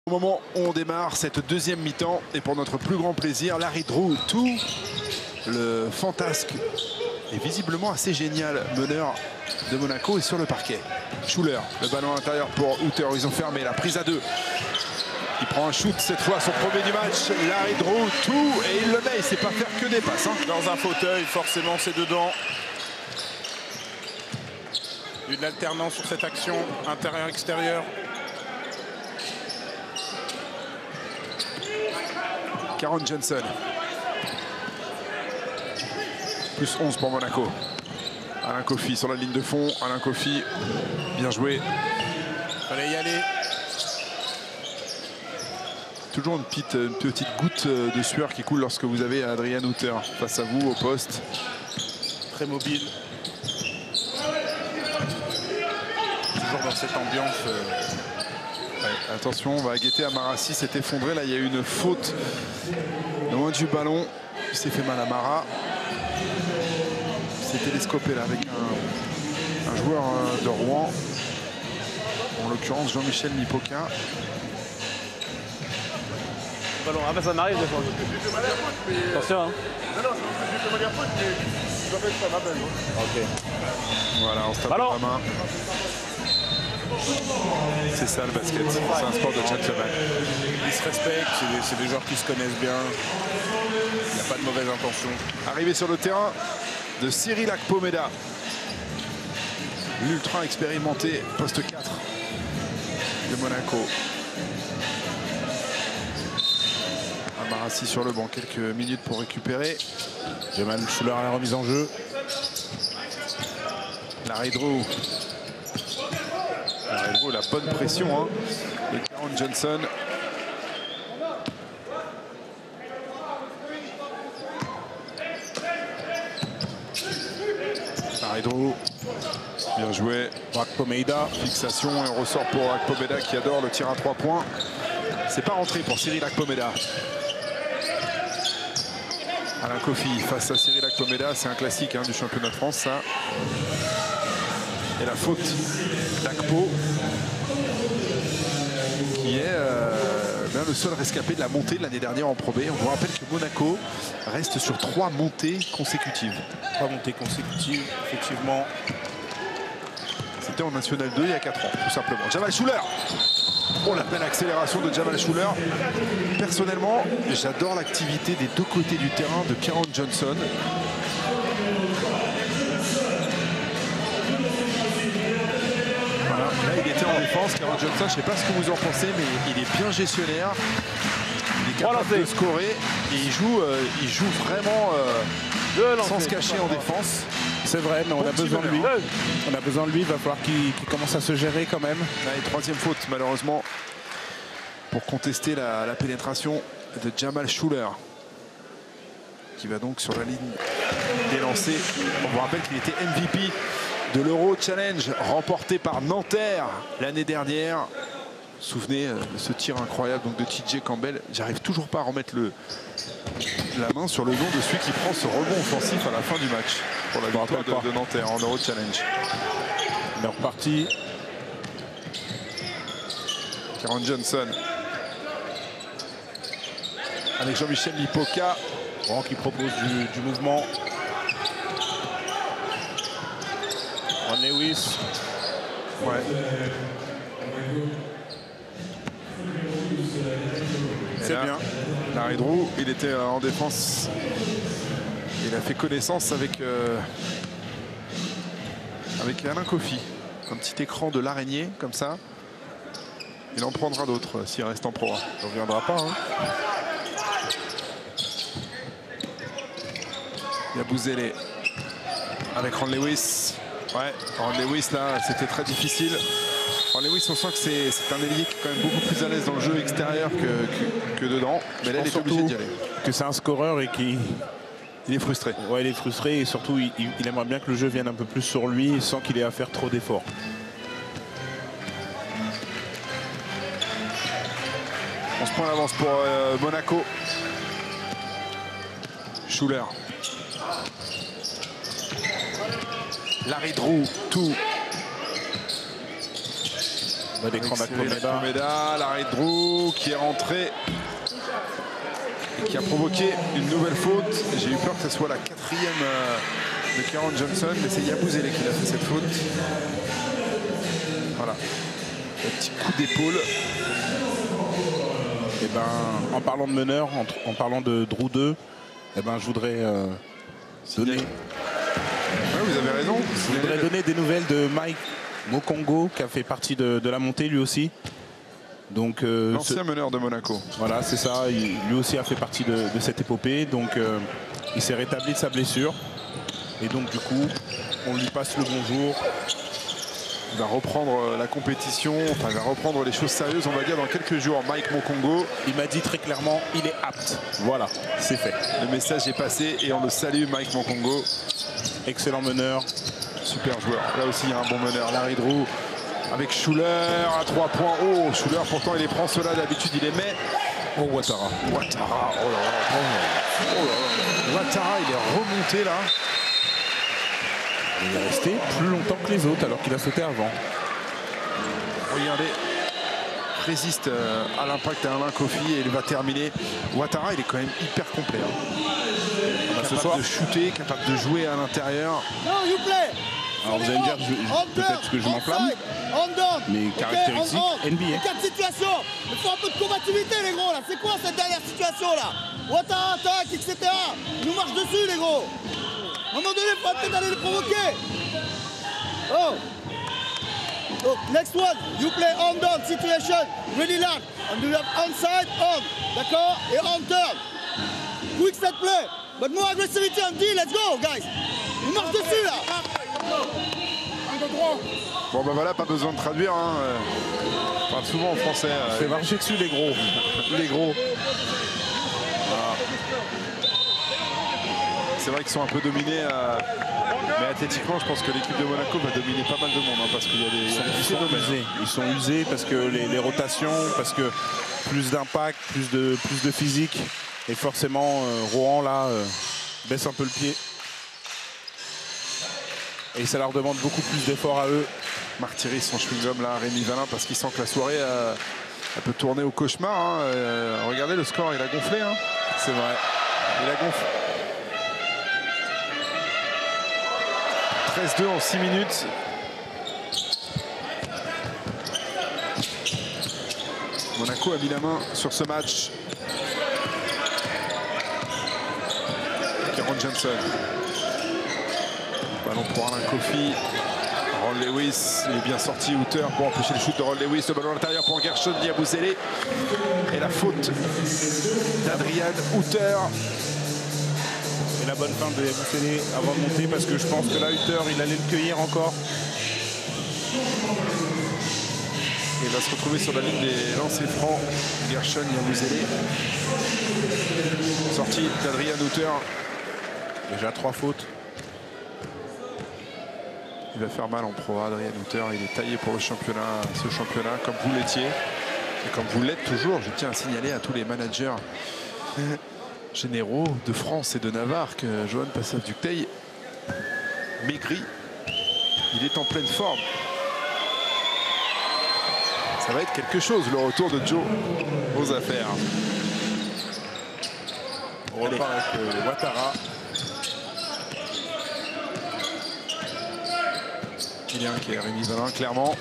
Au moment où on démarre cette deuxième mi-temps, et pour notre plus grand plaisir, Larry Drew, tout le fantasque et visiblement assez génial meneur de Monaco est sur le parquet. Schuler, le ballon à l'intérieur pour Hutter, ils ont fermé la prise à deux. Il prend un shoot cette fois, son premier du match. Larry Drew, tout, et il le met, il ne sait pas faire que des passes. Hein. Dans un fauteuil, forcément c'est dedans. Une alternance sur cette action, intérieur-extérieur. Caron Johnson. Plus 11 pour Monaco. Alain Kofi sur la ligne de fond. Alain Kofi, bien joué. Fallait y aller. Toujours une petite goutte de sueur qui coule lorsque vous avez Adrian Hutter face à vous au poste. Très mobile. Toujours dans cette ambiance. Ouais, attention, on va guetter Amarassi s'est effondré. Là, il y a eu une faute loin du ballon. Il s'est fait mal à Mara. Il s'est télescopé là avec un joueur de Rouen. En l'occurrence, Jean-Michel Nipoca. Ballon. Ah bah ça m'arrive des fois. Attention hein. Non, j'ai fait ma faute, mais je dois faire ma belle. Ok. Voilà, on se tape dans la main. C'est ça le basket, c'est un sport de gentleman. Ils se respectent, c'est des joueurs qui se connaissent bien. Il n'y a pas de mauvaise intention. Arrivé sur le terrain de Cyril Akpomeda. L'ultra expérimenté, poste 4 de Monaco. Amarassi sur le banc, quelques minutes pour récupérer. Jamal Schuler à la remise en jeu. Larry Drew. Larry Drew, la bonne pression hein, de Caron Johnson. Larry Drew. Bien joué. Akpomeda. Fixation et on ressort pour Akpomeda qui adore le tir à 3 points. C'est pas rentré pour Cyril Akpomeda. Alain Kofi face à Cyril Akpomeda, c'est un classique hein, du championnat de France, ça. Et la faute d'Akpo, qui est le seul rescapé de la montée de l'année dernière en Pro B. On vous rappelle que Monaco reste sur 3 montées consécutives. 3 montées consécutives, effectivement. C'était en National 2 il y a 4 ans, tout simplement. Jamal Schuler. Oh, la belle accélération de Jamal Schuler. Personnellement, j'adore l'activité des deux côtés du terrain de Caron Johnson. Voilà. Là, il était en défense. Caron Johnson, je ne sais pas ce que vous en pensez, mais il est bien gestionnaire. Il est capable de scorer et il joue vraiment sans se cacher en défense. C'est vrai, mais on a besoin de lui. On a besoin de lui, il va falloir qu'il commence à se gérer quand même. Allez, troisième faute, malheureusement, pour contester la pénétration de Jamal Schuler, qui va donc sur la ligne des lancers. On vous rappelle qu'il était MVP de l'Euro Challenge, remporté par Nanterre l'année dernière. Vous vous souvenez de ce tir incroyable donc, de TJ Campbell. J'arrive toujours pas à remettre la main sur le nom de celui qui prend ce rebond offensif à la fin du match pour la victoire de Nanterre en Euro Challenge. Il est reparti. Caron Johnson avec Jean-Michel Nipoca. Bon, qui propose du mouvement. Ron Lewis. Ouais. C'est bien. Larry Drew, il était en défense. Il a fait connaissance avec Alain Kofi. Un petit écran de l'araignée, comme ça. Il en prendra d'autres s'il reste en Pro A. Il ne reviendra pas. Hein. Il y a Bouzélé avec Ron Lewis. Ouais, Ron Lewis, là, c'était très difficile. Ron Lewis, on sent que c'est un ailier qui est quand même beaucoup plus à l'aise dans le jeu extérieur que dedans. Mais là, il est obligé d'y aller. Que c'est un scoreur et qui... Il est frustré. Ouais, il est frustré et surtout, il aimerait bien que le jeu vienne un peu plus sur lui sans qu'il ait à faire trop d'efforts. On se prend l'avance pour Monaco. Schuler. Larry Drew, tout. Bas d'écran Cyril d'Akromeda. Akromeda, Larry Drew qui est rentré et qui a provoqué une nouvelle faute. J'ai eu peur que ce soit la 4e de Karen Johnson, mais c'est Yabusele qui a fait cette faute. Voilà. Un petit coup d'épaule. Et ben, en parlant de meneur, en parlant de Drew 2, et ben, je voudrais donner. Ouais, vous avez raison. Je voudrais donner des nouvelles de Mike Mokongo qui a fait partie de la montée lui aussi. Donc l'ancien meneur de Monaco. Voilà, c'est ça. Lui aussi a fait partie de cette épopée. Donc il s'est rétabli de sa blessure. Et donc du coup, on lui passe le bonjour. Il va reprendre la compétition, enfin il va reprendre les choses sérieuses, on va dire, dans quelques jours. Mike Mokongo. Il m'a dit très clairement, il est apte. Voilà, c'est fait. Le message est passé et on le salue, Mike Mokongo. Excellent meneur. Super joueur. Là aussi, il y a un bon meneur. Larry Drew avec Schuler à 3 points. Oh, Schuler, pourtant, il les prend ceux-là. D'habitude, il les met. Oh, Ouattara. Ouattara. Oh là là. Oh là là. Ouattara, il est remonté là. Il est resté plus longtemps que les autres alors qu'il a sauté avant. Regardez. Résiste à l'impact à Alain Kofi et il va terminer. Ouattara, il est quand même hyper complet. Ce Capable soir, de shooter, capable de jouer à l'intérieur. alors vous allez me dire peut-être que je m'enflamme, mais caractéristiques NBA. 4 situations. Il faut un peu de combativité les gros là. C'est quoi cette dernière situation là? Ouattara attaque, etc. Ils nous marchent dessus les gros. À un moment donné, il faut peut-être aller les provoquer. Oh. Oh, next one, you play on down situation, really loud. And you have onside, on. D'accord? Et on turn. Quick set play. But more aggressivity on D, let's go guys. Ils marchent dessus là. Bon ben voilà, pas besoin de traduire. Hein. On parle souvent en français. Fais marcher dessus les gros. Les gros. Voilà. C'est vrai qu'ils sont un peu dominés. Mais athlétiquement, je pense que l'équipe de Monaco va dominer pas mal de monde. Hein, parce qu'il y a des Usés. Ils sont usés parce que les rotations, parce que plus d'impact, plus de physique. Et forcément, Rohan là baisse un peu le pied. Et ça leur demande beaucoup plus d'efforts à eux. Martyris son chewing-gum là, Rémi Valin, parce qu'il sent que la soirée elle peut tourner au cauchemar. Hein. Regardez le score, il a gonflé. Hein. C'est vrai. Il a gonflé. 13-2 en 6 minutes. Monaco a mis la main sur ce match. Karen Johnson. Ballon pour Alain Kofi. Ron Lewis, il est bien sorti. Hooter pour empêcher le shoot de Ron Lewis. Le ballon à l'intérieur pour Gershon Yabusele. Et la faute d'Adrian Hooter. Et la bonne fin de Yabusele avant de monter parce que je pense que là, Hooter, il allait le cueillir encore. Et il va se retrouver sur la ligne des lancers francs. Gershon Yabusele. Sortie d'Adrian Hooter. Déjà 3 fautes. Il va faire mal en pro, Adrian Hooter. Il est taillé pour le championnat, ce championnat, comme vous l'étiez. Et comme vous l'êtes toujours, je tiens à signaler à tous les managers généraux de France et de Navarre que Johan Passaf-Ducteil maigrit. Il est en pleine forme. Ça va être quelque chose, le retour de Joe aux affaires. On repart avec Ouattara. Il y a un qui est Rémi Valin, clairement.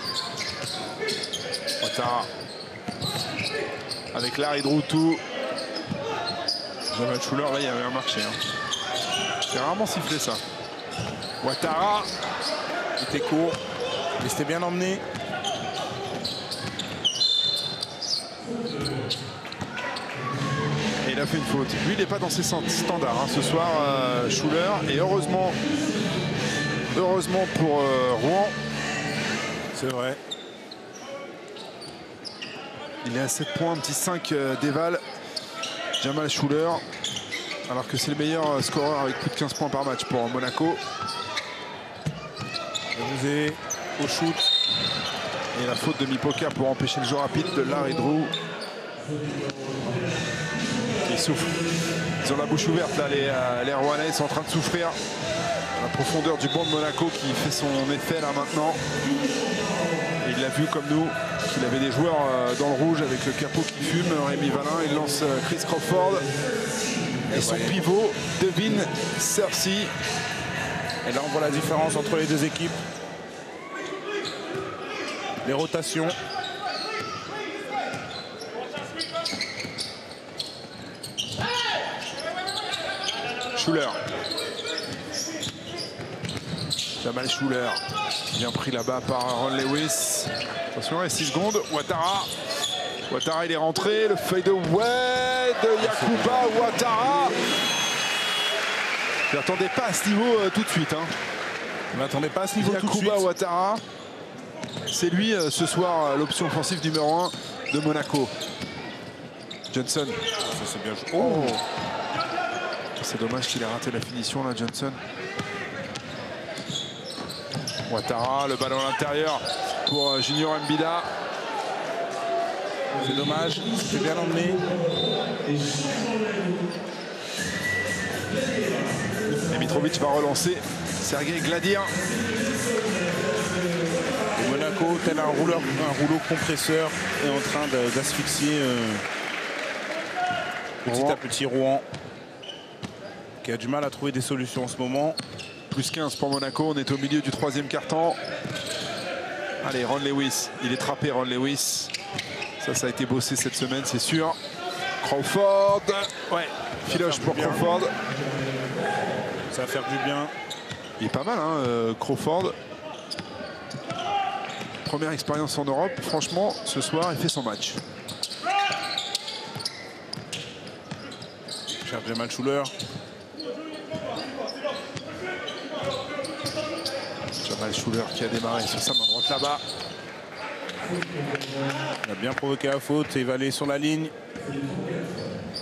Ouattara. Avec Larry Drew, tout. Jamal Schuler, là, il y avait un marché. Hein. C'est rarement sifflé, ça. Ouattara. Il était court, mais c'était bien emmené. Et il a fait une faute. Lui, il n'est pas dans ses standards. Hein. Ce soir, Schuler. Et heureusement pour Rouen. C'est vrai. Il est à 7 points, un petit 5 d'Eval. Jamal Schuler. Alors que c'est le meilleur scoreur avec plus de 15 points par match pour Monaco. Rusé au shoot. Et la faute de mi-poker pour empêcher le jeu rapide de Larry Drew. Qui souffle. Ils ont la bouche ouverte là, les Rouennais sont en train de souffrir. La profondeur du banc de Monaco qui fait son effet là maintenant. Et il a vu comme nous qu'il avait des joueurs dans le rouge avec le capot qui fume. Rémi Valin, il lance Chris Crawford et son pivot Devin Searcy. Et là on voit la différence entre les deux équipes. Les rotations. Schuler. Jamal Schuler. Bien pris là-bas par Ron Lewis. Attention, il reste 6 secondes. Ouattara. Ouattara, il est rentré. Le fadeaway de Yacouba Ouattara. Je n'attendais pas à ce niveau tout de suite. Hein. On n'attendait pas à ce niveau tout de suite. Yacouba Ouattara. C'est lui ce soir l'option offensive numéro 1 de Monaco. Johnson. C'est bien joué. Oh. C'est dommage qu'il ait raté la finition là, Johnson. Ouattara, le ballon à l'intérieur pour Junior Mbida. C'est dommage, c'était bien emmené. Et Mitrovic va relancer Sergei Gladir. Et Monaco, tel un rouleau compresseur, est en train d'asphyxier petit à petit Rouen, qui a du mal à trouver des solutions en ce moment. Plus 15 pour Monaco, on est au milieu du 3e quart-temps. Allez, Ron Lewis, il est trappé Ron Lewis. Ça a été bossé cette semaine, c'est sûr. Crawford, ouais, filoche pour Crawford. Ça va faire du bien. Il est pas mal, hein, Crawford. Première expérience en Europe, franchement, ce soir, il fait son match. Cher Jamal Schuler. Jamal Schuler qui a démarré sur sa main droite là-bas. Il a bien provoqué la faute et il va aller sur la ligne.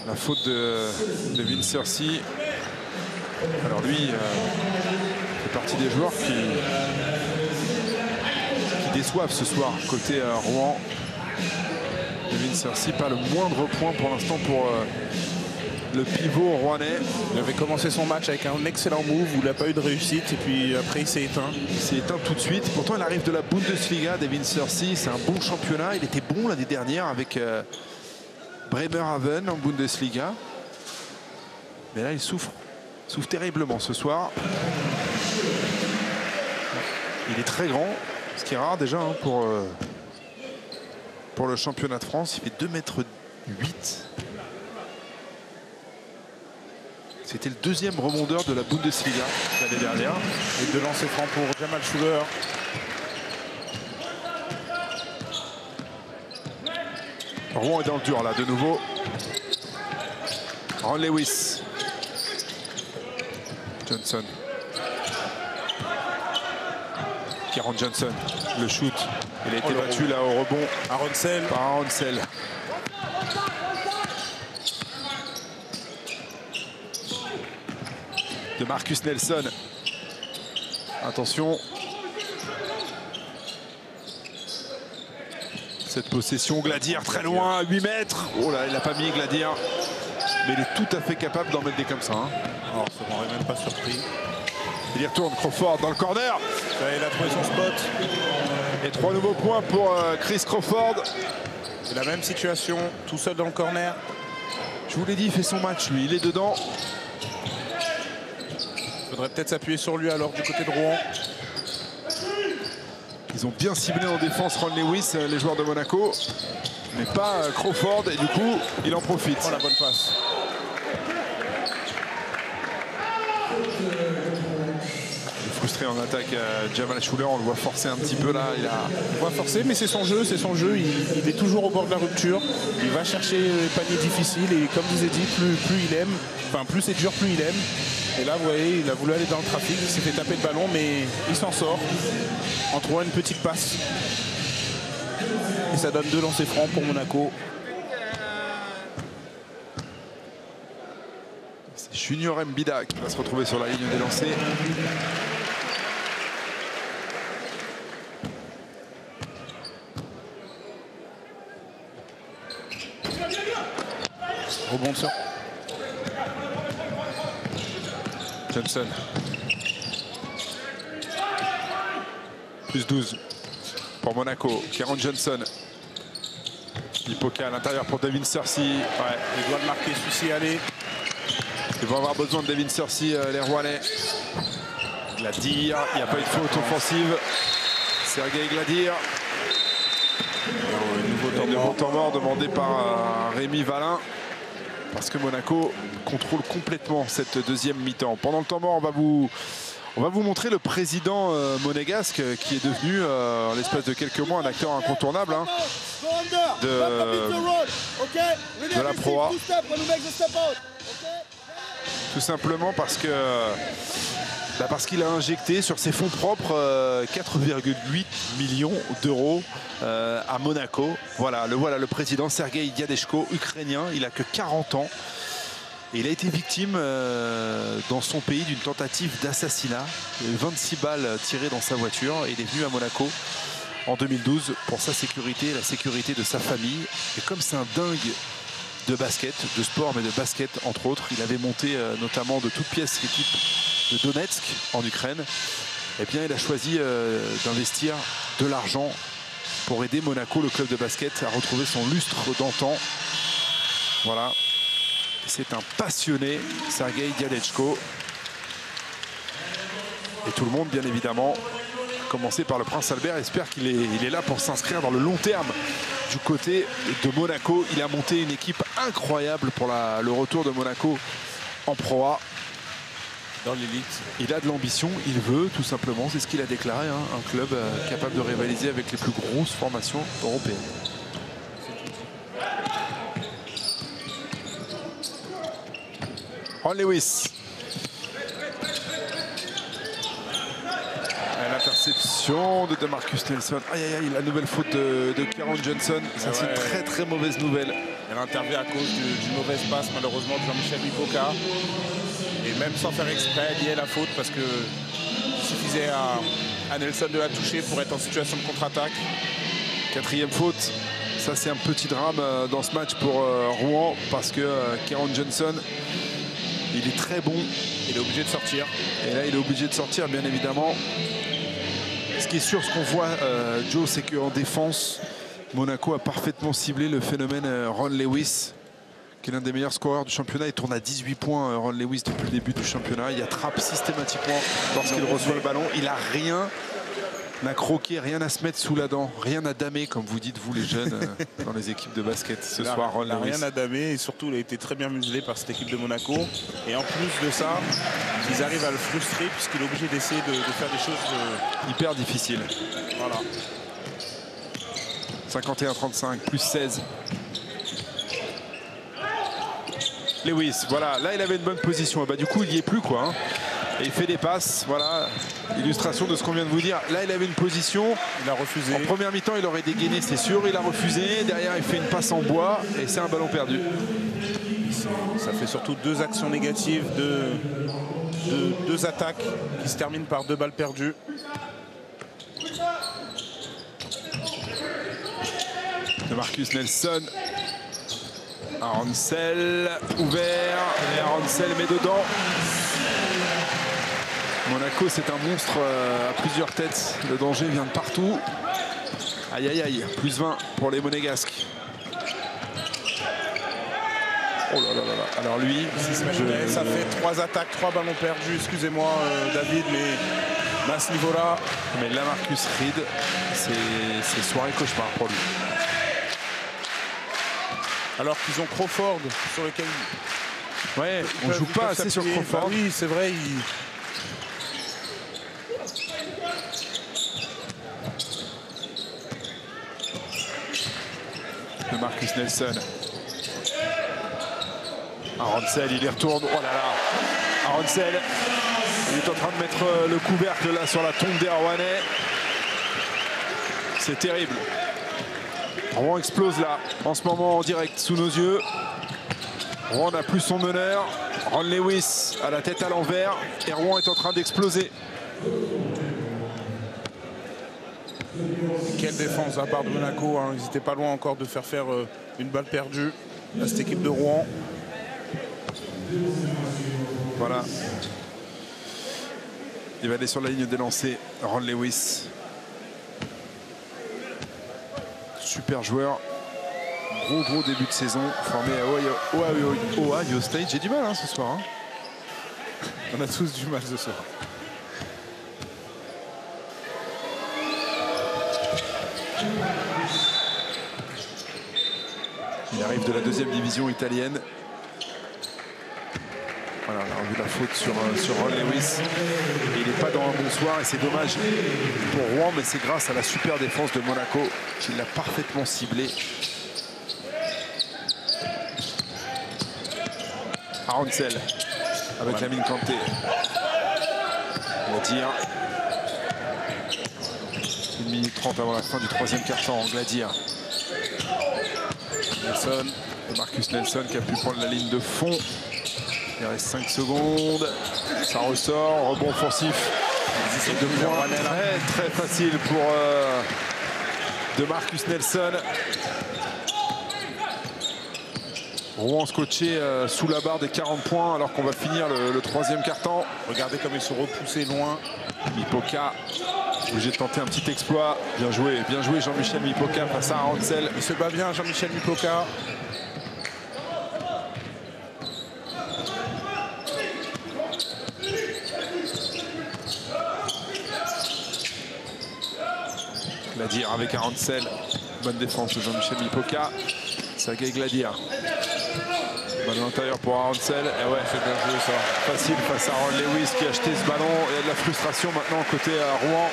La faute de Devin Searcy. Alors lui fait partie des joueurs qui déçoivent ce soir côté Rouen. Devin Searcy, pas le moindre point pour l'instant pour le pivot rouennais. Il avait commencé son match avec un excellent move où il n'a pas eu de réussite et puis après il s'est éteint. Il s'est éteint tout de suite. Pourtant il arrive de la Bundesliga, Devin Searcy. C'est un bon championnat. Il était bon l'année dernière avec Bremerhaven en Bundesliga. Mais là il souffre. Il souffre terriblement ce soir. Il est très grand, ce qui est rare déjà hein, pour le championnat de France. Il fait 2,8 m. C'était le 2e rebondeur de la Bundesliga l'année dernière. Et 2 lancers francs pour Jamal Schuler. Rouen est dans le dur là de nouveau. Ron Lewis. Johnson. Kieran Johnson. Le shoot. Il a été battu là au rebond. Aronsel. Par Aronsel. De Marcus Nelson. Attention. Cette possession, Gladir très loin, à 8 mètres. Oh là, il n'a pas mis Gladir. Mais il est tout à fait capable d'en mettre des comme ça. Hein. Alors, ça m'aurait même pas surpris. Il y retourne Crawford dans le corner. Il a trouvé son spot. Et 3 nouveaux points pour Chris Crawford. C'est la même situation, tout seul dans le corner. Je vous l'ai dit, il fait son match, lui. Il est dedans. Il faudrait peut-être s'appuyer sur lui alors du côté de Rouen. Ils ont bien ciblé en défense Ron Lewis, les joueurs de Monaco. Mais pas Crawford. Et du coup, il en profite. Oh, la bonne passe. Il est frustré en attaque. Jamal Schuler, on le voit forcer un petit peu là. On voit forcer, mais c'est son jeu, c'est son jeu. Il est toujours au bord de la rupture. Il va chercher les paniers difficiles et comme je vous ai dit, plus il aime, enfin plus c'est dur, plus il aime. Et là, vous voyez, il a voulu aller dans le trafic, il s'est fait taper le ballon, mais il s'en sort en trouvant une petite passe. Et ça donne 2 lancers francs pour Monaco. C'est Junior Mbida qui va se retrouver sur la ligne des lancers. Rebond sur Johnson. Plus 12. pour Monaco. Kieran Johnson. Lipoka à l'intérieur pour Devin Searcy. Ouais, il doit le marquer, celui-ci, allez. Ils vont avoir besoin de Devin Searcy, les Rouennais. Gladir, il n'y a pas eu de faute offensive. Sergei Gladir. Nouveau temps mort demandé par Rémi Valin. Parce que Monaco contrôle complètement cette deuxième mi-temps. Pendant le temps mort, on va vous montrer le président monégasque qui est devenu, en l'espace de quelques mois, un acteur incontournable hein, de la Pro A. Tout simplement parce que parce qu'il a injecté sur ses fonds propres 4,8 millions d'euros à Monaco. Voilà le président Sergei Diadeshko, ukrainien. Il a que 40 ans. Et il a été victime dans son pays d'une tentative d'assassinat. Il y a eu 26 balles tirées dans sa voiture et il est venu à Monaco en 2012 pour sa sécurité, la sécurité de sa famille. Et comme c'est un dingue de basket, de sport mais de basket entre autres, il avait monté notamment de toutes pièces l'équipe de Donetsk en Ukraine. Eh bien il a choisi d'investir de l'argent pour aider Monaco, le club de basket, à retrouver son lustre d'antan. Voilà. C'est un passionné, Sergei Diadeshko. Et tout le monde, bien évidemment, à commencer par le prince Albert, espère qu'il est là pour s'inscrire dans le long terme du côté de Monaco. Il a monté une équipe incroyable pour le retour de Monaco en Pro A. Dans l'élite. Il a de l'ambition, il veut tout simplement, c'est ce qu'il a déclaré, hein, un club capable de rivaliser avec les plus grosses formations européennes. Ron Lewis. L'interception de DeMarcus Nelson. Aïe aïe aïe, la nouvelle faute de Kieran Johnson. Ça c'est une très très mauvaise nouvelle. Elle intervient à cause d'une mauvaise passe malheureusement de Jean-Michel Lipoka. Et même sans faire exprès, il y a la faute parce que il suffisait à Nelson de la toucher pour être en situation de contre-attaque. Quatrième faute. Ça c'est un petit drame dans ce match pour Rouen parce que Kieran Johnson, il est très bon. Il est obligé de sortir. Et là, il est obligé de sortir, bien évidemment. Ce qui est sûr, ce qu'on voit, Joe, c'est qu'en défense, Monaco a parfaitement ciblé le phénomène Ron Lewis, qui est l'un des meilleurs scoreurs du championnat. Il tourne à 18 points, Ron Lewis, depuis le début du championnat. Il attrape systématiquement lorsqu'il reçoit le ballon. Il n'a rien à croquer, rien à se mettre sous la dent, rien à damer, comme vous dites, vous les jeunes, dans les équipes de basket ce soir. Ron Lewis. Rien à damer et surtout, il a été très bien muselé par cette équipe de Monaco. Et en plus de ça, ils arrivent à le frustrer puisqu'il est obligé d'essayer de faire des choses hyper difficiles. Voilà. 51-35, plus 16. Lewis, voilà, là il avait une bonne position. Bah, du coup, il n'y est plus quoi. Hein. Et il fait des passes, voilà, illustration de ce qu'on vient de vous dire. Là, il avait une position. Il a refusé. En première mi-temps, il aurait dégainé, c'est sûr. Il a refusé. Derrière, il fait une passe en bois et c'est un ballon perdu. Ça fait surtout deux actions négatives, deux attaques qui se terminent par 2 balles perdues. DeMarcus Nelson. Arancel ouvert. Et Arancel met dedans. Monaco, c'est un monstre à plusieurs têtes. Le danger vient de partout. Aïe, aïe, aïe. Plus 20 pour les Monégasques. Oh là là là là. Alors lui, ça fait 3 attaques, 3 ballons perdus. Excusez-moi, David, mais à ce niveau-là... Mais là, Marcus Reed, c'est soirée cauchemar pour lui. Alors qu'ils ont Crawford sur lequel... Ouais, on joue pas assez sur Crawford. Bah oui, c'est vrai. De Marcus Nelson. Arancel, il y retourne. Oh là là. Arancel, il est en train de mettre le couvercle là sur la tombe des Rouennais. C'est terrible. Rouen explose là, en ce moment en direct sous nos yeux. Rouen n'a plus son meneur. Ron Lewis a la tête à l'envers et Rouen est en train d'exploser. Quelle défense à part de Monaco, hein. Ils n'étaient pas loin encore de faire une balle perdue à cette équipe de Rouen. Voilà. Il va aller sur la ligne des lancers, Ron Lewis. super joueur. Gros début de saison, formé à Ohio State. J'ai du mal ce soir. Hein. On a tous du mal ce soir. Il arrive de la 2e division italienne. Voilà, on a revu la faute sur Ron Lewis. Et il n'est pas dans un bon soir et c'est dommage pour Rouen, mais c'est grâce à la super défense de Monaco qu'il l'a parfaitement ciblé. Aronsel avec Lamine Kanté. On va dire 1 minute 30 avant la fin du 3e quart-temps. Gladir. Nelson, Marcus Nelson qui a pu prendre la ligne de fond. Il reste 5 secondes. Ça ressort. Rebond offensif. De points très facile pour de Marcus Nelson. Rouen scotché sous la barre des 40 points alors qu'on va finir le 3e quart-temps. Regardez comme ils sont repoussés loin. Mipoka, obligé de tenter un petit exploit. Bien joué Jean-Michel Mipoka face à Aronsel. Il se bat bien Jean-Michel Mipoka. Gladir avec Aronsel. Bonne défense de Jean-Michel Mipoka. Sergei Gladir. Ballon à l'intérieur pour Aronsel. Et ouais, c'est bien joué ça. Facile face à Ron Lewis qui a acheté ce ballon. Il y a de la frustration maintenant côté Rouen.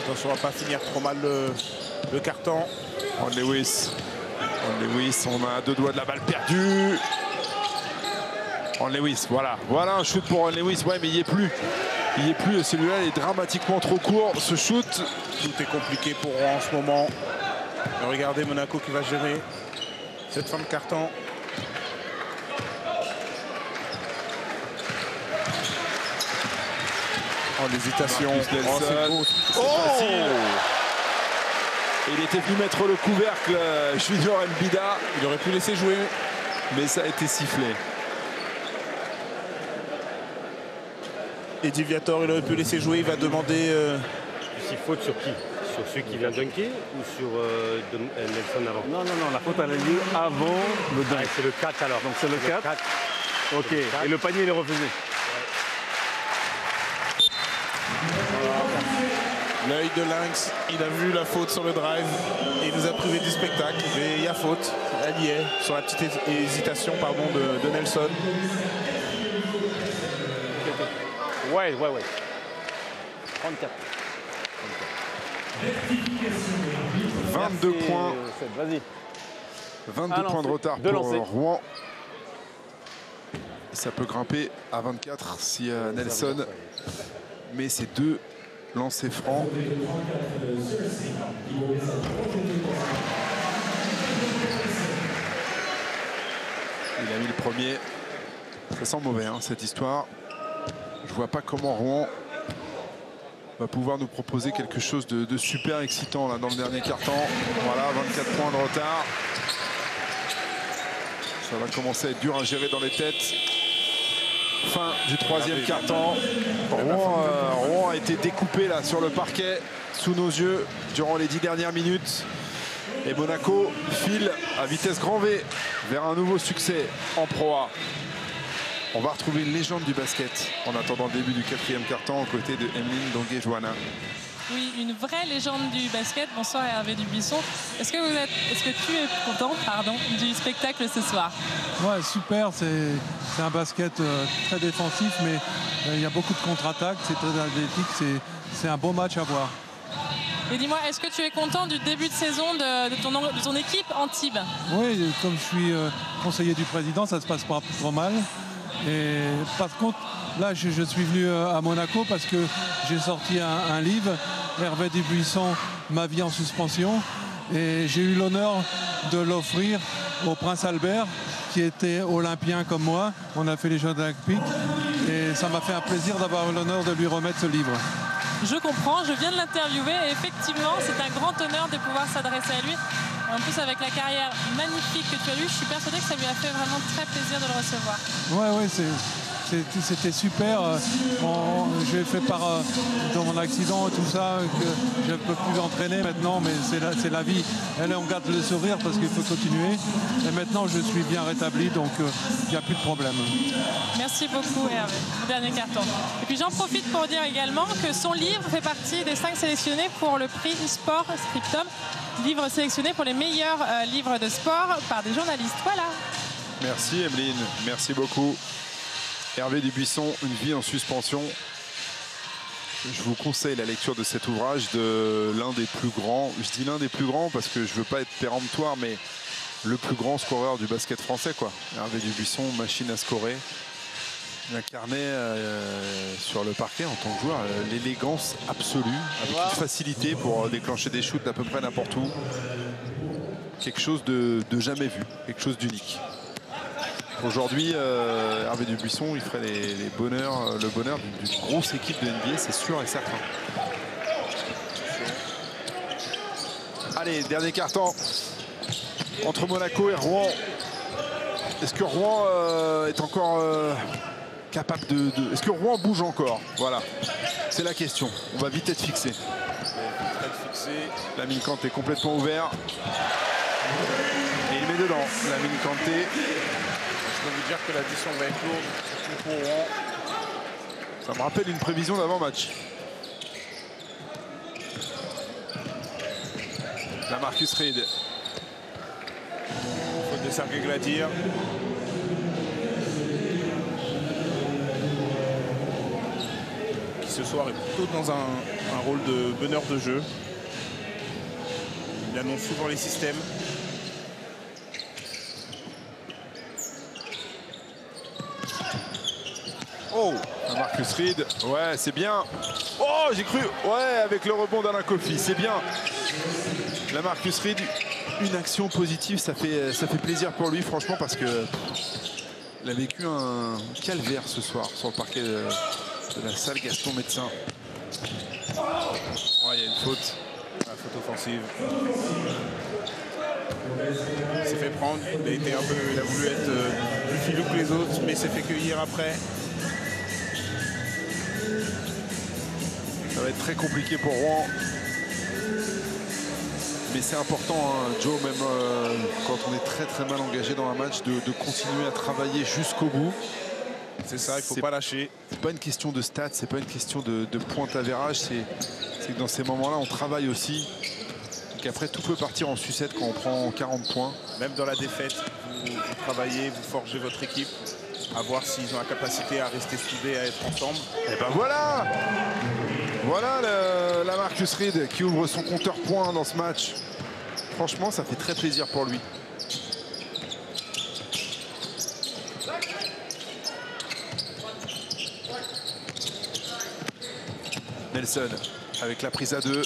Attention, on va pas finir trop mal le carton. Ron Lewis, on a à 2 doigts de la balle perdue. Ron Lewis, voilà un shoot pour Ron Lewis. Ouais, mais il n'y est plus. Celui-là, il est dramatiquement trop court. Ce shoot. Tout est compliqué pour Rouen en ce moment. Et regardez Monaco qui va gérer cette fin de carton. Oh, l'hésitation. Il était venu mettre le couvercle, Junior Mbida. Il aurait pu laisser jouer. Mais ça a été sifflé. Eddie Viator, il aurait pu laisser jouer. Il va demander... Il faute sur qui? Sur celui qui vient dunker ou sur Nelson avant? Non, la faute a lieu avant le dunk. C'est le 4 alors. Donc c'est le 4. Ok, le 4. Et le panier il est refusé. L'œil de Lynx, il a vu la faute sur le drive et il nous a privé du spectacle. Mais il y a faute, elle y est, sur la petite hésitation de Nelson. Ouais. 34. 22 points. Vas-y. 22 points de retard pour Rouen. Ça peut grimper à 24 si Nelson met ses 2 lancers francs. Il a mis le premier. Ça sent mauvais cette histoire. Je vois pas comment Rouen va pouvoir nous proposer quelque chose de super excitant là dans le dernier quart-temps. Voilà, 24 points de retard. Ça va commencer à être dur à gérer dans les têtes. Fin du 3e quart-temps. Rouen a été découpé là sur le parquet sous nos yeux durant les 10 dernières minutes. Et Monaco file à vitesse grand V vers un nouveau succès en Pro A. On va retrouver une légende du basket en attendant le début du 4e quart-temps aux côtés de Emeline Dongué-Johanna. Oui, une vraie légende du basket. Bonsoir Hervé Dubuisson. Est-ce que tu es content du spectacle ce soir? Ouais, super. C'est un basket très défensif, mais il y a beaucoup de contre-attaques. C'est très athlétique. C'est un beau match à voir. Et dis-moi, est-ce que tu es content du début de saison de ton équipe Antibes? Oui, comme je suis conseiller du président, ça se passe pas trop mal. Et par contre, là, je suis venu à Monaco parce que j'ai sorti un livre, Hervé Dubuisson, Ma vie en suspension. Et j'ai eu l'honneur de l'offrir au prince Albert, qui était olympien comme moi. On a fait les Jeux olympiques. Et ça m'a fait un plaisir d'avoir l'honneur de lui remettre ce livre. Je comprends, je viens de l'interviewer et effectivement, c'est un grand honneur de pouvoir s'adresser à lui. En plus, avec la carrière magnifique que tu as eue, je suis persuadée que ça lui a fait vraiment très plaisir de le recevoir. Oui, c'était super. J'ai fait part dans mon accident et tout ça, que je ne peux plus entraîner maintenant, mais c'est la vie. Et là, on garde le sourire parce qu'il faut continuer. Et maintenant, je suis bien rétabli, donc il n'y a plus de problème. Merci beaucoup, Hervé. Dernier carton. Et puis j'en profite pour dire également que son livre fait partie des 5 sélectionnés pour le prix Sport Scriptum, livre sélectionné pour les meilleurs livres de sport par des journalistes. Voilà. Merci Emeline, merci beaucoup. Hervé Dubuisson, Une vie en suspension. Je vous conseille la lecture de cet ouvrage de l'un des plus grands, je dis l'un des plus grands parce que je ne veux pas être péremptoire, mais le plus grand scoreur du basket français, quoi. Hervé Dubuisson, machine à scorer. Il incarnait sur le parquet en tant que joueur l'élégance absolue, avec une facilité pour déclencher des shoots d'à peu près n'importe où. Quelque chose de jamais vu, quelque chose d'unique. Aujourd'hui, Hervé Dubuisson, il ferait le bonheur d'une grosse équipe de NBA, c'est sûr et certain. Allez, dernier carton entre Monaco et Rouen. Est-ce que Rouen est encore capable de... Est-ce que Rouen bouge encore? Voilà, c'est la question. On va vite être fixé. Lamine Kanté complètement ouvert. Et il met dedans. Lamine Kanté. Je peux vous dire que l'addition va être lourde pour Rouen. Ça me rappelle une prévision d'avant-match. La Marcus Reed. Faute de Sergei Gladir. Qui ce soir est plutôt dans un rôle de meneur de jeu. Il annonce souvent les systèmes. Oh, Marcus Reed, ouais, c'est bien. Oh, j'ai cru, ouais, avec le rebond d'Alain Kofi, c'est bien. La Marcus Reed, une action positive, ça fait plaisir pour lui, franchement, parce que il a vécu un calvaire ce soir sur le parquet de la salle Gaston Médecin. Ouais, il y a une faute. La faute offensive. Il s'est fait prendre, il a voulu être plus filou que les autres, mais il s'est fait cueillir après. Ça va être très compliqué pour Rouen. Mais c'est important, hein, Joe, même quand on est très mal engagé dans un match, de continuer à travailler jusqu'au bout. C'est ça, il ne faut pas lâcher. C'est pas une question de stats, c'est pas une question de point avérage, c'est que dans ces moments-là, on travaille aussi. Et qu'après, tout peut partir en sucette quand on prend 40 points. Même dans la défaite, vous travaillez, vous forgez votre équipe, à voir s'ils ont la capacité à rester soudés, à être ensemble. Et ben voilà! Voilà la Marcus Reed qui ouvre son compteur points dans ce match. Franchement, ça fait très plaisir pour lui. Nelson avec la prise à 2.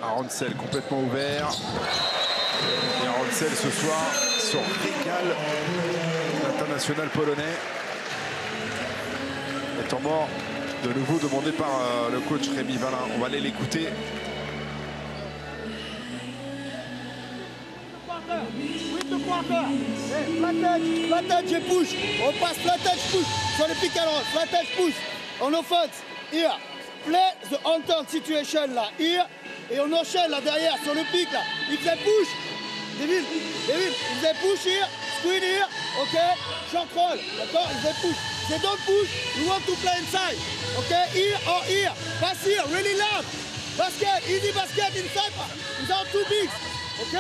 Aronsel complètement ouvert. Et Aronsel ce soir se régale. L'international polonais. Le temps mort de nouveau demandé par le coach Rémi Valin. On va aller l'écouter. Flat je push. On passe flat push. Sur le pick and roll. Flat push. On offense. Here. Play the on-turn situation là. Here. Et on enchaîne là derrière sur le pic là. Il fait push. David, il fait push here. Screen here. Ok. Short roll. D'accord. Il fait push. They don't push. We want to play inside. Okay. Here or here. Pass here. Really loud. Basket. Easy basket inside. Without two bigs. Ok.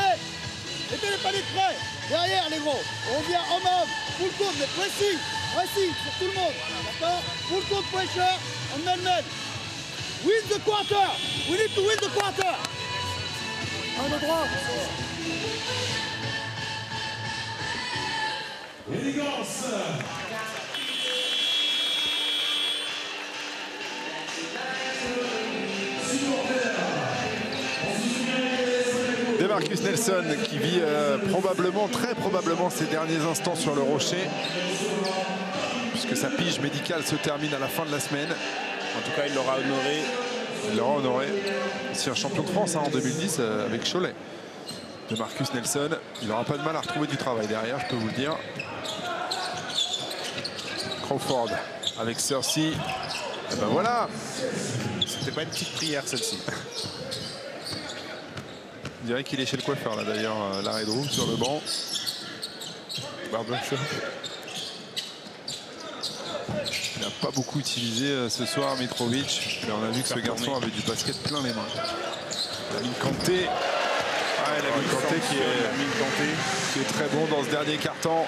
Mettez les paniers prêts. Derrière les gros. On vient en homme. Full court. Mais pressing. Pressing sur tout le monde. D'accord. Full court pressure. On man. Win the quarter. We need to win the quarter. On est droit. Élégance. Demarcus Nelson qui vit très probablement ses derniers instants sur le rocher, puisque sa pige médicale se termine à la fin de la semaine. En tout cas, il l'aura honoré. Il l'aura honoré. C'est un champion de France en 2010 avec Cholet. Demarcus Nelson, il n'aura pas de mal à retrouver du travail derrière, je peux vous le dire. Crawford avec Cersei. Et ben voilà. C'était pas une petite prière celle-ci. On dirait qu'il est chez le coiffeur là d'ailleurs, l'arrêt de roue sur le banc. Barbershop. Il n'a pas beaucoup utilisé ce soir Mitrovic. Mais on a vu que ce garçon avait du basket plein les mains. Lamine Kanté. Ah, Lamine Kanté qui est très bon dans ce dernier quart-temps.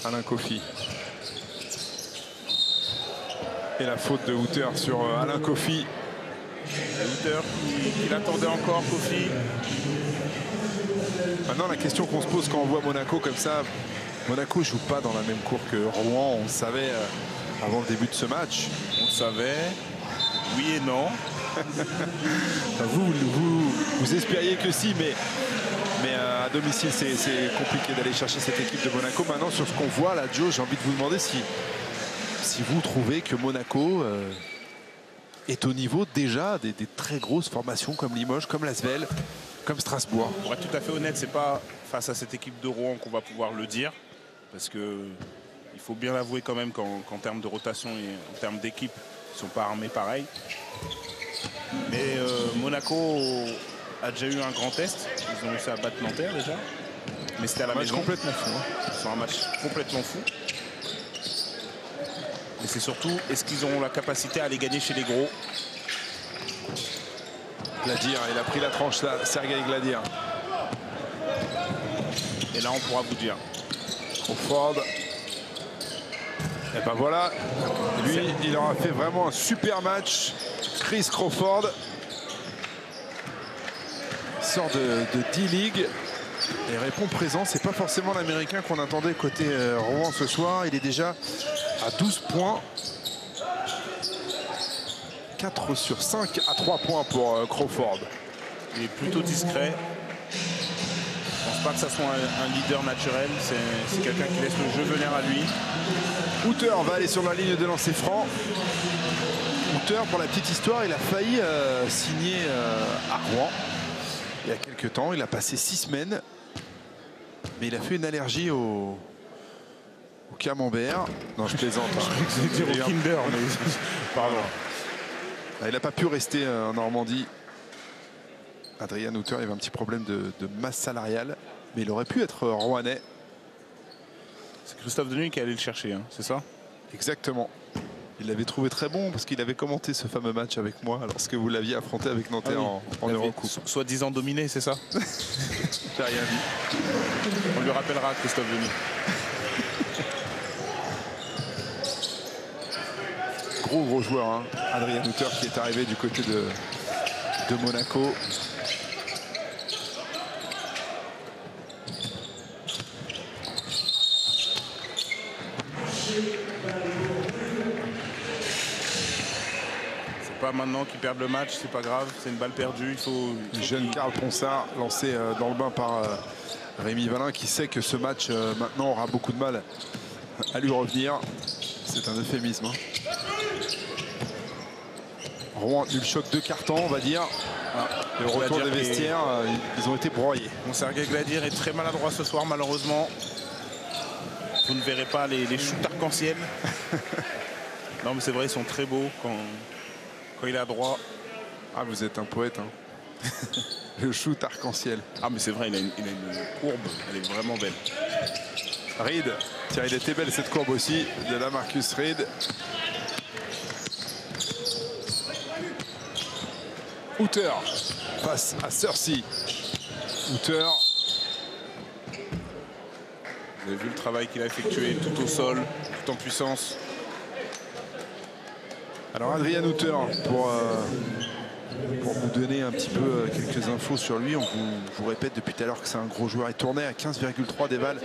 Alain Kofi. Et la faute de Hooter sur Alain Kofi. Hooter qui l'attendait encore, Kofi. Maintenant, la question qu'on se pose quand on voit Monaco comme ça, Monaco ne joue pas dans la même cour que Rouen, on le savait avant le début de ce match. On le savait, oui et non. vous espériez que si, mais à domicile, c'est compliqué d'aller chercher cette équipe de Monaco. Maintenant, sur ce qu'on voit là, Joe, j'ai envie de vous demander si vous trouvez que Monaco est au niveau déjà des très grosses formations comme Limoges, comme l'Asvel, comme Strasbourg. Pour être tout à fait honnête, c'est pas face à cette équipe de Rouen qu'on va pouvoir le dire, parce que il faut bien l'avouer quand même qu'en termes de rotation et en termes d'équipe, ils ne sont pas armés pareil. Mais Monaco a déjà eu un grand test. Ils ont réussi à battre Nanterre déjà, mais c'était à la maison. Complètement fou. Hein. C'est un match complètement fou. Mais c'est surtout, est-ce qu'ils auront la capacité à aller gagner chez les gros? Gladir, il a pris la tranche là, Sergueï Gladir. Et là, on pourra vous dire. Crawford. Et ben voilà, lui, il aura fait vraiment un super match. Chris Crawford sort de D-League et répond présent. C'est pas forcément l'Américain qu'on attendait côté Rouen ce soir. Il est déjà à 12 points. 4 sur 5 à 3 points pour Crawford. Il est plutôt discret. Je pense pas que ça soit un leader naturel. C'est quelqu'un qui laisse le jeu venir à lui. Hooter va aller sur la ligne de lancer franc. Hooter, pour la petite histoire, il a failli signer à Rouen il y a quelques temps. Il a passé 6 semaines. Mais il a fait une allergie au camembert. Non, je plaisante. Je vais dire au Kinder, mais pardon. Il n'a pas pu rester en Normandie. Adrien Hooter, il avait un petit problème de masse salariale, mais il aurait pu être rouennais. C'est Christophe Denis qui est allé le chercher, hein, c'est ça? Exactement. Il l'avait trouvé très bon parce qu'il avait commenté ce fameux match avec moi lorsque vous l'aviez affronté avec Nanterre en Eurocoupe. Soi-disant dominé, c'est ça? J'ai rien dit. On lui rappellera Christophe Denis. Gros joueur, hein. Adrien Hooter qui est arrivé du côté de Monaco. C'est pas maintenant qu'ils perdent le match, c'est pas grave, c'est une balle perdue. Le jeune Karl Ponsard lancé dans le bain par Rémi Valin qui sait que ce match maintenant aura beaucoup de mal à lui revenir. C'est un euphémisme. Hein. Rouen a eu le choc de carton, on va dire. Le retour des vestiaires, ils ont été broyés. Bon, Sergueï Gladir est très maladroit ce soir, malheureusement. Vous ne verrez pas les shoots arc-en-ciel. Non, mais c'est vrai, ils sont très beaux quand il est à droit. Ah, vous êtes un poète. Hein. Le shoot arc-en-ciel. Ah, mais c'est vrai, il a une courbe, elle est vraiment belle. Reed, tiens, il était belle cette courbe aussi, de la Marcus Reed. Hooter passe à Cersei. Hooter. Vous avez vu le travail qu'il a effectué, tout au sol, tout en puissance. Alors Adrien Hooter, pour vous donner un petit peu quelques infos sur lui, on vous répète depuis tout à l'heure que c'est un gros joueur. Il tournait à 15,3 déval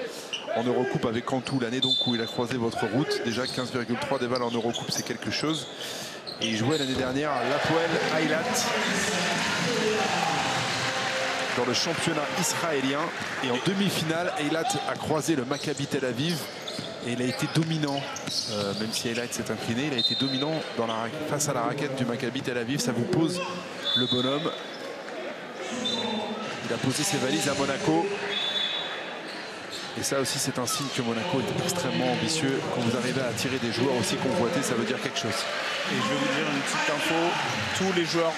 en Eurocoupe avec Cantoux l'année donc où il a croisé votre route. Déjà 15,3 déval en Eurocoupe, c'est quelque chose. Et il jouait l'année dernière à l'Hapoel Eilat dans le championnat israélien. Et en demi-finale, Eilat a croisé le Maccabi Tel Aviv. Et il a été dominant, même si Eilat s'est incliné, il a été dominant face à la raquette du Maccabi Tel Aviv. Ça vous pose le bonhomme. Il a posé ses valises à Monaco. Et ça aussi, c'est un signe que Monaco est extrêmement ambitieux. Quand vous arrivez à attirer des joueurs aussi convoités, ça veut dire quelque chose. Et je vais vous dire une petite info. Tous les joueurs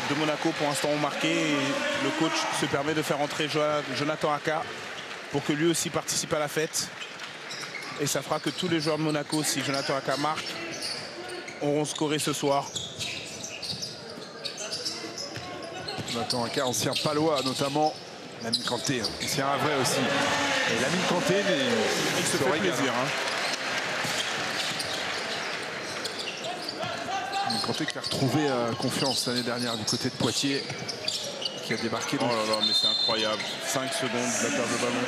de Monaco pour l'instant ont marqué. Et le coach se permet de faire entrer Jonathan Aka pour que lui aussi participe à la fête. Et ça fera que tous les joueurs de Monaco, si Jonathan Aka marque, auront scoré ce soir. Jonathan Aka, ancien palois notamment. Lamine Kanté, ancien Havrais aussi. Et Lamine Kanté, il se fait plaisir. Lamine Kanté qui a retrouvé confiance l'année dernière du côté de Poitiers. Qui a débarqué. Oh là là, mais c'est incroyable. 5 secondes de la perte de ballon.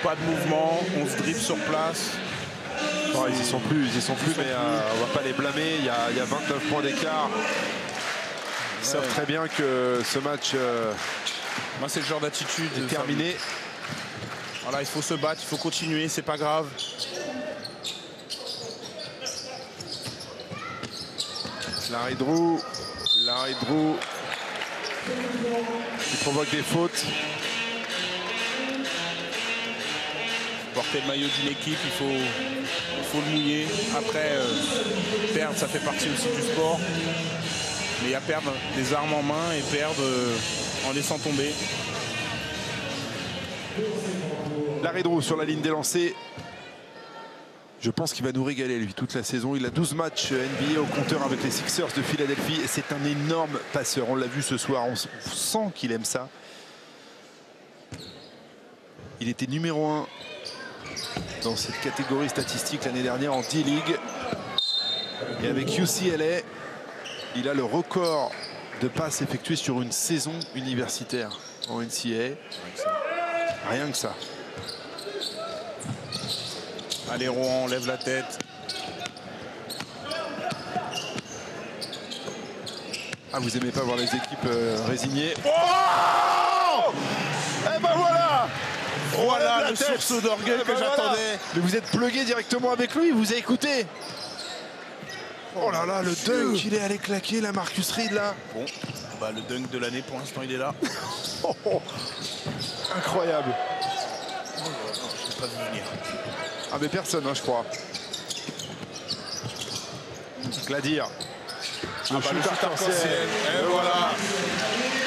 Pas de mouvement, on se dribble sur place. Oh, ils y sont plus, mais on va pas les blâmer. Il y a 29 points d'écart. Ils savent très bien que ce match moi, c'est le genre d'attitude est terminé. Voilà, il faut se battre, il faut continuer, c'est pas grave. Larry Drew qui provoque des fautes. Porter le maillot d'une équipe, il faut le mouiller. Après, perdre, ça fait partie aussi du sport. Mais il y a perdre des armes en main et perdre en laissant tomber. Larry Drew sur la ligne des lancers. Je pense qu'il va nous régaler, lui, toute la saison. Il a 12 matchs NBA au compteur avec les Sixers de Philadelphie. Et c'est un énorme passeur. On l'a vu ce soir. On sent qu'il aime ça. Il était numéro 1 dans cette catégorie statistique l'année dernière en D-League. Et avec UCLA, il a le record de passes effectuées sur une saison universitaire en NCAA. Rien que ça. Allez, Rohan, lève la tête. Ah, vous aimez pas voir les équipes résignées. Oh, eh ben voilà. Voilà le sursaut d'orgueil que j'attendais. Mais vous êtes plugué directement avec lui, vous avez écouté. Oh là là, le dunk, il est allé claquer la Marcus Reed là. Bon, bah, le dunk de l'année pour l'instant il est là. Incroyable. Oh, je l'ai pas vu venir. Ah mais personne, hein, je crois. Gladir. Ah bah, le shoot arc-en-ciel. Et voilà.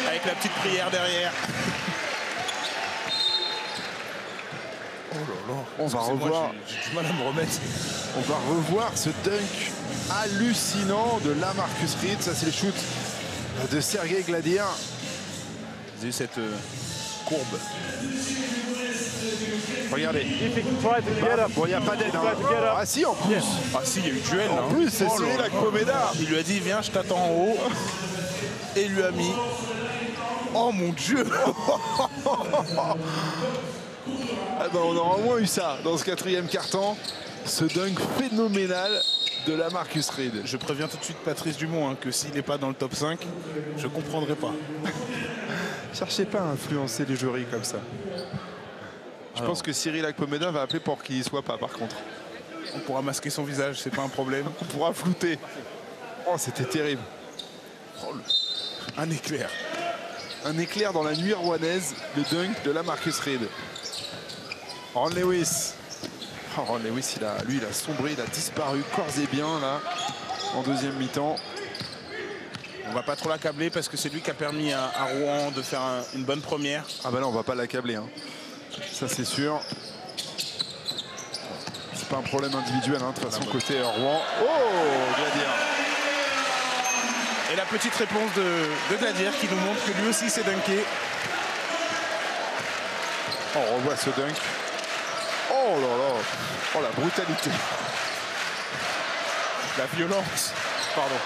Avec la petite prière derrière. Oh là là. On va revoir. J'ai du mal à me remettre. On va revoir ce dunk hallucinant de la Marcus Reed. Ça, c'est le shoot de Sergei Gladir. Vous avez cette courbe. Regardez. Bon, il n'y a pas d'aide. Hein. Ah si, en plus. Ah si, il y a eu duel. En plus, c'est Cyril Pomeda. Il lui a dit, viens, je t'attends en haut. Et il lui a mis. Oh mon Dieu. Ah ben, on aura au moins eu ça dans ce quatrième quart-temps. Ce dunk phénoménal de la Marcus Reed. Je préviens tout de suite Patrice Dumont hein, que s'il n'est pas dans le top 5, je ne comprendrai pas. Cherchez pas à influencer les jurys comme ça. Je pense que Cyril Akpomeda va appeler pour qu'il y soit pas par contre. On pourra masquer son visage, c'est pas un problème. On pourra flouter. Oh, c'était terrible. Oh, un éclair. Un éclair dans la nuit rouennaise, le dunk de la Marcus Reed. Ron Lewis. Oh, Ron Lewis, lui, il a sombré, il a disparu corps et bien là, en deuxième mi-temps. On va pas trop l'accabler parce que c'est lui qui a permis à Rouen de faire une bonne première. Ah bah là, on va pas l'accabler. Hein. Ça, c'est sûr. C'est pas un problème individuel, hein, de toute façon, côté Rouen. Oh, Gladir. Et la petite réponse de Gladir qui nous montre que lui aussi s'est dunké. On revoit ce dunk. Oh là là. Oh, la brutalité. La violence. Pardon.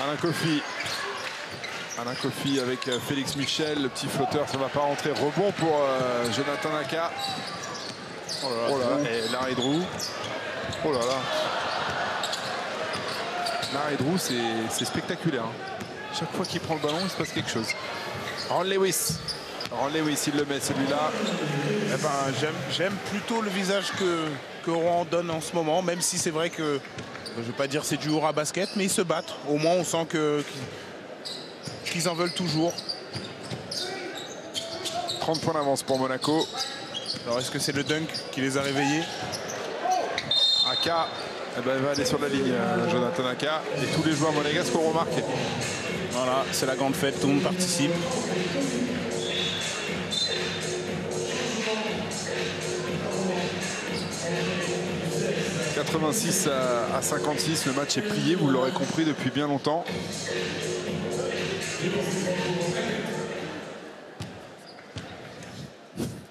Alain Kofi. Alain Kofi avec Félix Michel. Le petit flotteur, ça ne va pas rentrer. Rebond pour Jonathan Aka. Oh là là. Et Larry Drew. Oh là là. Larry Drew, c'est spectaculaire. Hein. Chaque fois qu'il prend le ballon, il se passe quelque chose. Ron Lewis. Ron Lewis, il le met celui-là. Eh ben, j'aime plutôt le visage que Rouen donne en ce moment, même si c'est vrai que, je ne vais pas dire c'est du haut à basket, mais ils se battent. Au moins, on sent qu'ils en veulent toujours. 30 points d'avance pour Monaco. Alors est-ce que c'est le dunk qui les a réveillés? Aka eh ben, va aller sur la ligne, Jonathan Aka. Et tous les joueurs monégasques auront marqué. Voilà, c'est la grande fête, tout le monde participe. « 86 à 56, le match est plié, vous l'aurez compris depuis bien longtemps.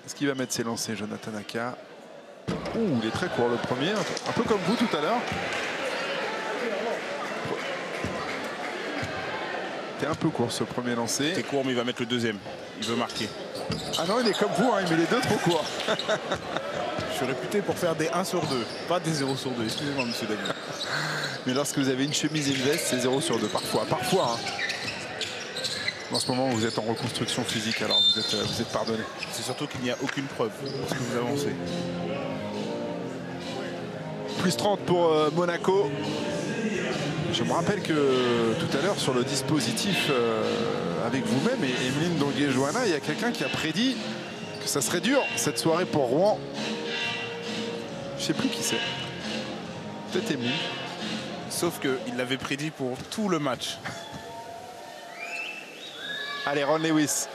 Est-ce qu'il va mettre ses lancers, Jonathan Aka? Ouh, il est très court le premier, un peu comme vous tout à l'heure. T'es un peu court ce premier lancé. C'est court, mais il va mettre le deuxième. Il veut marquer. Ah non, il est comme vous, hein, il met les deux trop courts. Je suis réputé pour faire des 1 sur 2, pas des 0 sur 2. Excusez-moi, monsieur David. Mais lorsque vous avez une chemise et une veste, c'est 0 sur 2, parfois. Parfois. Hein. En ce moment, vous êtes en reconstruction physique, alors vous êtes pardonné. C'est surtout qu'il n'y a aucune preuve pour ce que vous avancez. Plus 30 pour Monaco. Je me rappelle que tout à l'heure, sur le dispositif avec vous-même et Emeline Dongué-Johanna, il y a quelqu'un qui a prédit que ça serait dur cette soirée pour Rouen. Je ne sais plus qui c'est. Peut-être Emeline. Sauf qu'il l'avait prédit pour tout le match. Allez, Ron Lewis,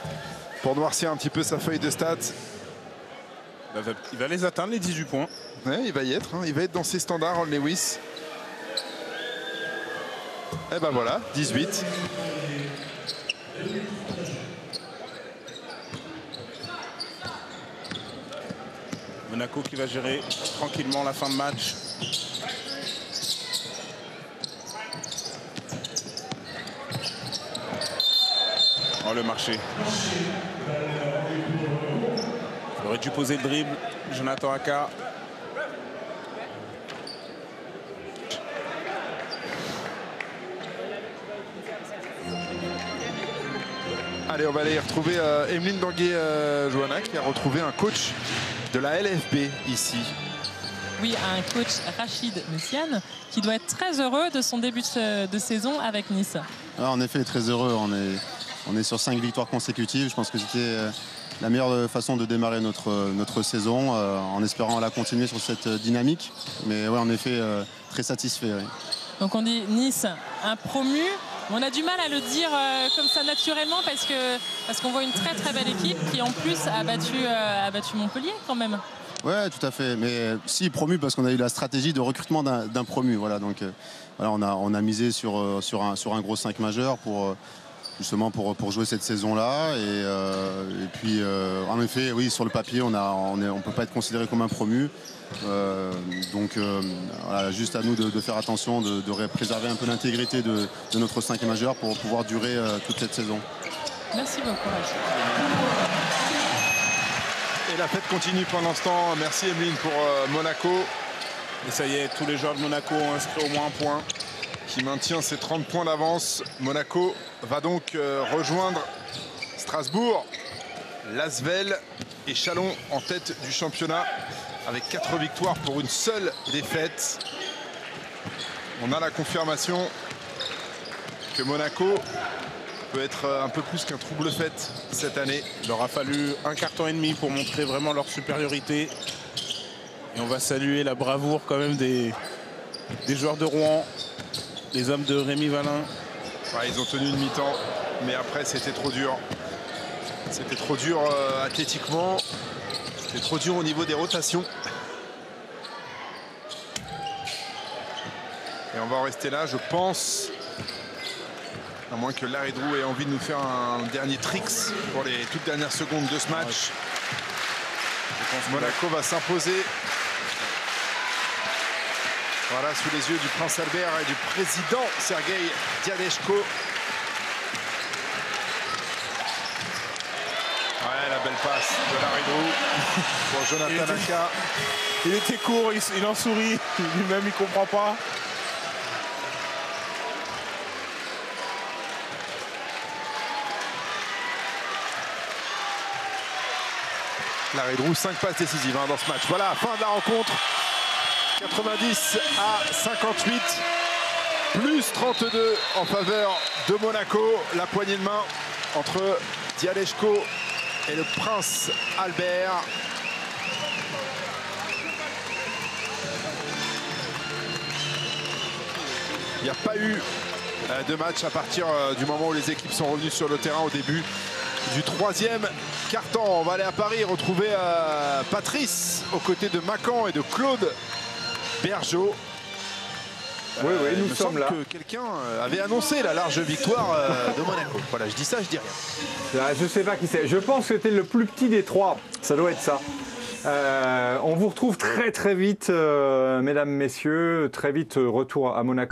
pour noircir un petit peu sa feuille de stats. Il va les atteindre, les 18 points. Ouais, il va y être. Hein. Il va être dans ses standards, Ron Lewis. Et ben voilà, 18. Monaco qui va gérer tranquillement la fin de match. Oh, le marché. Il aurait dû poser le dribble. Jonathan Aka. Allez, on va aller retrouver Emeline Dongué-Johanna qui a retrouvé un coach de la LFB ici. Oui, un coach, Rachid Messiane, qui doit être très heureux de son début de saison avec Nice. Alors, en effet, très heureux. On est sur 5 victoires consécutives. Je pense que c'était la meilleure façon de démarrer notre saison, en espérant la continuer sur cette dynamique. Mais ouais, en effet, très satisfait. Oui. Donc on dit Nice, un promu. On a du mal à le dire comme ça naturellement parce qu'on voit une très très belle équipe qui en plus a battu Montpellier quand même. Ouais, tout à fait. Mais si promu parce qu'on a eu la stratégie de recrutement d'un promu. Voilà, donc voilà, on a misé sur un gros 5 majeur justement pour jouer cette saison-là. Et puis en effet, oui, sur le papier, on peut pas être considéré comme un promu. Donc voilà, juste à nous de faire attention, de préserver un peu l'intégrité de notre 5 majeur pour pouvoir durer toute cette saison. Merci beaucoup. Et la fête continue pendant ce temps. Merci Emeline pour Monaco. Et ça y est, tous les joueurs de Monaco ont inscrit au moins un point. Qui maintient ses 30 points d'avance. Monaco va donc rejoindre Strasbourg, Lasvel et Chalon en tête du championnat avec 4 victoires pour une seule défaite. On a la confirmation que Monaco peut être un peu plus qu'un trouble-fête cette année. Il leur a fallu un carton et demi pour montrer vraiment leur supériorité. Et on va saluer la bravoure quand même des joueurs de Rouen, les hommes de Rémi Valin. Ouais, ils ont tenu une mi-temps, mais après c'était trop dur. C'était trop dur athlétiquement. C'était trop dur au niveau des rotations. Et on va en rester là, je pense. À moins que Larry Drew ait envie de nous faire un dernier tricks pour les toutes dernières secondes de ce match. Monaco va s'imposer. Voilà, sous les yeux du prince Albert et du président Sergueï Diadeshko. Ouais, la belle passe de Larry Drew pour Jonathan Aka. Il était court, il en sourit. Lui-même, il comprend pas. Larry Drew, 5 passes décisives dans ce match. Voilà, fin de la rencontre. 90 à 58. Plus 32 en faveur de Monaco. La poignée de main entre Dialeshko et le prince Albert. Il n'y a pas eu de match à partir du moment où les équipes sont revenues sur le terrain au début du troisième quart-temps. On va aller à Paris retrouver Patrice aux côtés de Macan et de Claude Bergeau. Oui, nous sommes là. Que quelqu'un avait annoncé la large victoire de Monaco. Voilà, je dis ça, je dis rien. Je ne sais pas qui c'est. Je pense que c'était le plus petit des trois. Ça doit être ça. On vous retrouve très vite, mesdames, messieurs. Très vite, retour à Monaco.